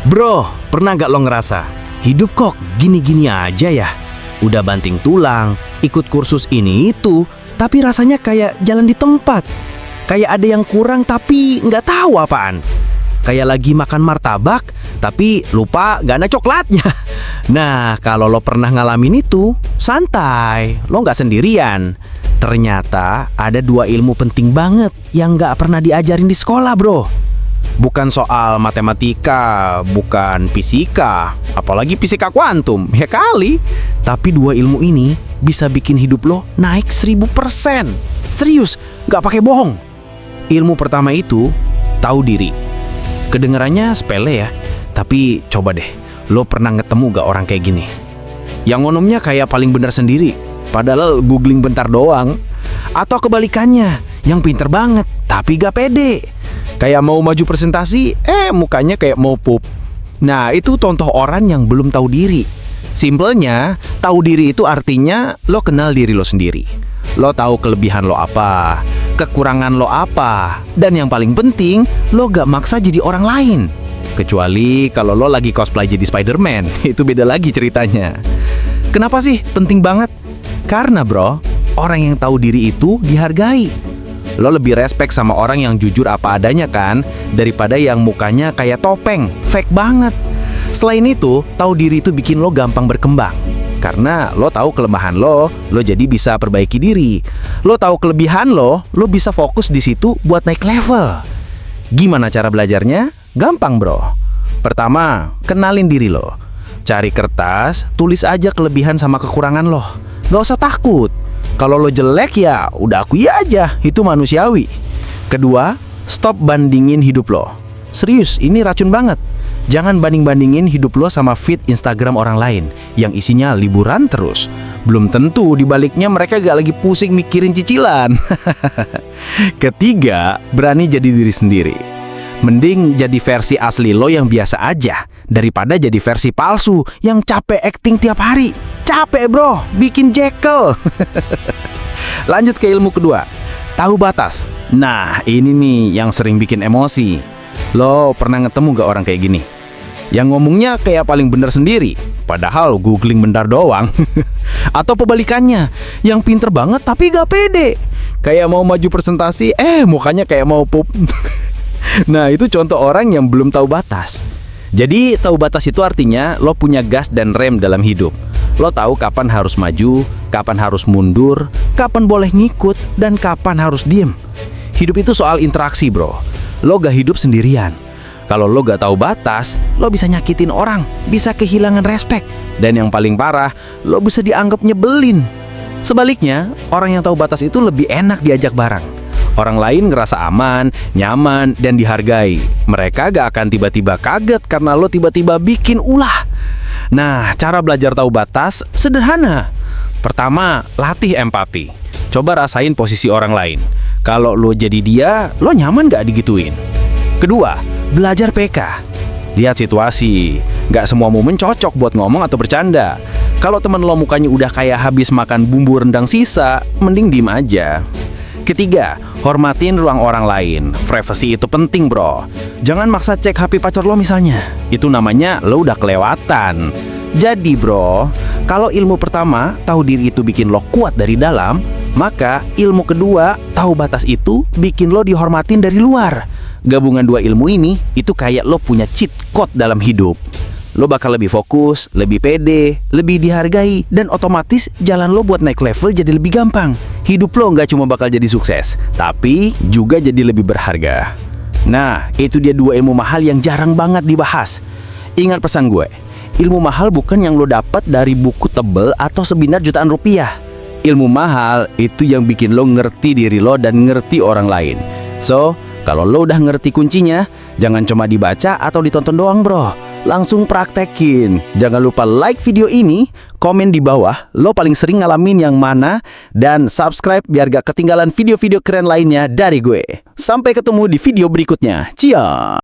Bro, pernah gak lo ngerasa hidup kok gini-gini aja ya? Udah banting tulang, ikut kursus ini itu, tapi rasanya kayak jalan di tempat. Kayak ada yang kurang tapi nggak tahu apaan. Kayak lagi makan martabak, tapi lupa gak ada coklatnya. Nah, kalau lo pernah ngalamin itu, santai, lo nggak sendirian. Ternyata ada dua ilmu penting banget yang nggak pernah diajarin di sekolah, bro. Bukan soal matematika, bukan fisika, apalagi fisika kuantum, ya kali. Tapi dua ilmu ini bisa bikin hidup lo naik 1000%. Serius, nggak pakai bohong. Ilmu pertama itu, tahu diri. Kedengarannya sepele ya, tapi coba deh, lo pernah ketemu gak orang kayak gini? Yang ngomongnya kayak paling benar sendiri, padahal googling bentar doang. Atau kebalikannya, yang pinter banget, tapi gak pede. Kayak mau maju presentasi, mukanya kayak mau pup. Nah, itu contoh orang yang belum tahu diri. Simpelnya, tahu diri itu artinya lo kenal diri lo sendiri. Lo tahu kelebihan lo apa, kekurangan lo apa, dan yang paling penting, lo gak maksa jadi orang lain. Kecuali kalau lo lagi cosplay jadi Spider-Man, itu beda lagi ceritanya. Kenapa sih penting banget? Karena bro, orang yang tahu diri itu dihargai. Lo lebih respect sama orang yang jujur apa adanya kan, daripada yang mukanya kayak topeng, fake banget. Selain itu, tahu diri itu bikin lo gampang berkembang. Karena lo tahu kelemahan lo jadi bisa perbaiki diri. Lo tahu kelebihan lo bisa fokus di situ buat naik level. Gimana cara belajarnya? Gampang bro. Pertama, kenalin diri lo. Cari kertas, tulis aja kelebihan sama kekurangan lo. Gak usah takut. Kalau lo jelek ya udah akui aja, itu manusiawi. Kedua, stop bandingin hidup lo. Serius, ini racun banget. Jangan banding-bandingin hidup lo sama feed Instagram orang lain yang isinya liburan terus. Belum tentu dibaliknya mereka gak lagi pusing mikirin cicilan. Ketiga, berani jadi diri sendiri. Mending jadi versi asli lo yang biasa aja daripada jadi versi palsu yang capek acting tiap hari. Capek bro, bikin jekel. Lanjut ke ilmu kedua, tahu batas. Nah, ini nih yang sering bikin emosi. Lo pernah ketemu gak orang kayak gini? Yang ngomongnya kayak paling bener sendiri, padahal googling bentar doang. Atau kebalikannya, yang pinter banget tapi gak pede. Kayak mau maju presentasi, mukanya kayak mau pup. Nah, itu contoh orang yang belum tahu batas. Jadi, tahu batas itu artinya lo punya gas dan rem dalam hidup. Lo tahu kapan harus maju, kapan harus mundur, kapan boleh ngikut, dan kapan harus diem. Hidup itu soal interaksi bro. Lo gak hidup sendirian. Kalau lo gak tahu batas, lo bisa nyakitin orang, bisa kehilangan respek, dan yang paling parah, lo bisa dianggap nyebelin. Sebaliknya, orang yang tahu batas itu lebih enak diajak bareng. Orang lain ngerasa aman, nyaman, dan dihargai. Mereka gak akan tiba-tiba kaget karena lo tiba-tiba bikin ulah. Nah, cara belajar tahu batas sederhana. Pertama, latih empati. Coba rasain posisi orang lain. Kalau lo jadi dia, lo nyaman gak digituin? Kedua, belajar PK. Lihat situasi. Gak semua momen cocok buat ngomong atau bercanda. Kalau temen lo mukanya udah kayak habis makan bumbu rendang sisa, mending diem aja. Ketiga, hormatin ruang orang lain. Privacy itu penting bro. Jangan maksa cek HP pacar lo misalnya. Itu namanya lo udah kelewatan. Jadi bro, kalau ilmu pertama, tahu diri itu bikin lo kuat dari dalam, maka ilmu kedua, tahu batas itu bikin lo dihormatin dari luar. Gabungan dua ilmu ini, itu kayak lo punya cheat code dalam hidup. Lo bakal lebih fokus, lebih pede, lebih dihargai, dan otomatis jalan lo buat naik level jadi lebih gampang. Hidup lo nggak cuma bakal jadi sukses, tapi juga jadi lebih berharga. Nah, itu dia dua ilmu mahal yang jarang banget dibahas. Ingat pesan gue, ilmu mahal bukan yang lo dapat dari buku tebel atau seminar jutaan rupiah. Ilmu mahal itu yang bikin lo ngerti diri lo dan ngerti orang lain. So, kalau lo udah ngerti kuncinya, jangan cuma dibaca atau ditonton doang bro. Langsung praktekin. Jangan lupa like video ini, komen di bawah lo paling sering ngalamin yang mana, dan subscribe biar gak ketinggalan video-video keren lainnya dari gue. Sampai ketemu di video berikutnya. Cia!